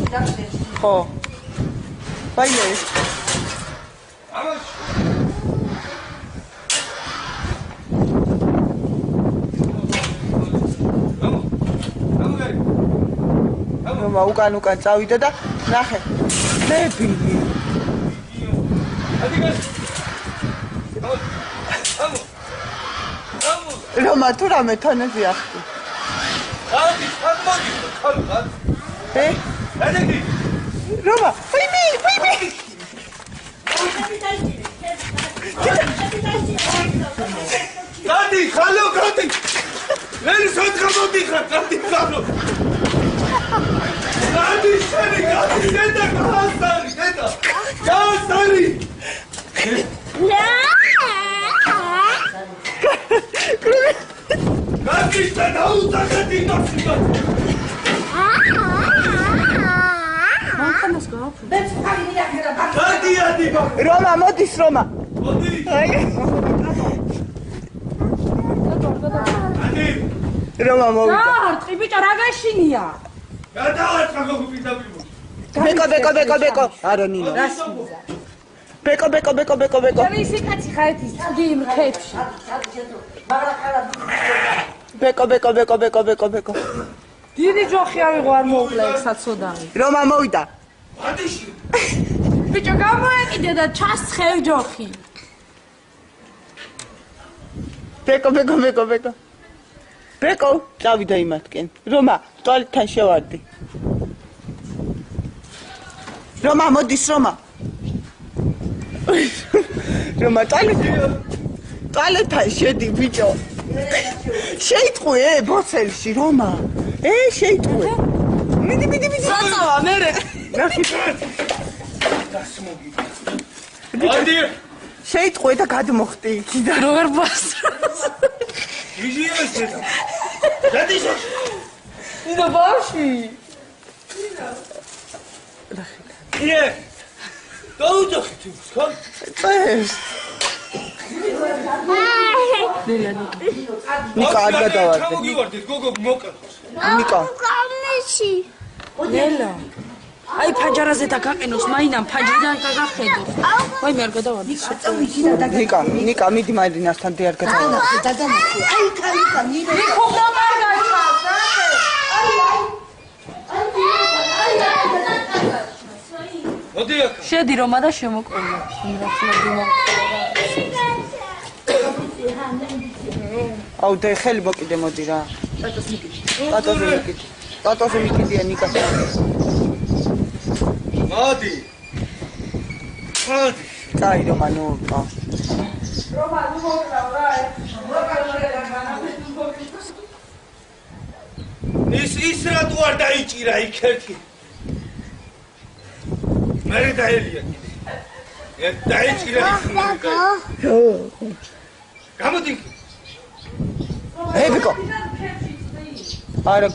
ხო. ბაიე. Roma უკან წავიდა და ნახე. ნები. Roma თუ რამე თონები ახტი. Roma, baby. Gadi, hello, Gadi. Where is it coming? Gadi, hello. Gadi, sorry, Gadi, get the car, sorry. Gadi, stand out, Gadi, not. Roma, modis Roma. Roma, modis. ტყიბიჭა რა გაშინია? გადავარცხა გოგუბიდაბილო. ბეკო. არა ნინო. ბეკო. ის კაცი ხარ ის წუდი იმ ხებში. ბეკო. დიდი ჯოხი ავიღო არ მოუკლა ეგ საცოდარი. Roma მოვიდა. ბიჭო გამოეკიდე და ჩასხევ ჯოხი. ბეკო, წავიდა იმათკენ. Roma, ტუალეტთან შევარდი. Roma, მოდის Roma. Roma, ტუალეტთან შედი ბიჭო. შეიტყვე ბოცელში Roma. შეიტყვე. მიდი. საწავა მერე. Adi. შეიტყვე და გადმოხტი იქიდან. როგორ ბასროს. იჟიეს და. გადიშო. ნინო ბავში. ие. დაუჯახეთ ხომ? წეს. ნიკა არ გადავარდე. გამოგივარდეთ გოგო მოკახოს. ნიკა. გამეში. ნელა. აი ფანჯარაზე დაგაყენოს, მაინამ ფანჯრიდან გაგახედო. ვაი მე არ გადავარდი. ნიკა, მიდი მარინასთან დე არ გადავარდი. დადამოხო. აი კალიკა ნინო. მიხობდა მარგაჩას, მოდი აქ. შედი რომა და შემოყოლა. აუ და ხელი მოკიდე მოდი რა. ტატოზე მიკიდია ნიკა. მოდი. კაი Roma ნუ. რომა ნუ მოკრავ რა. ის რატო არ დაიჭირა იქ ერთი? მე დაელია კიდე. დაიჭირა იქ. გამოდი. ბეკო. არა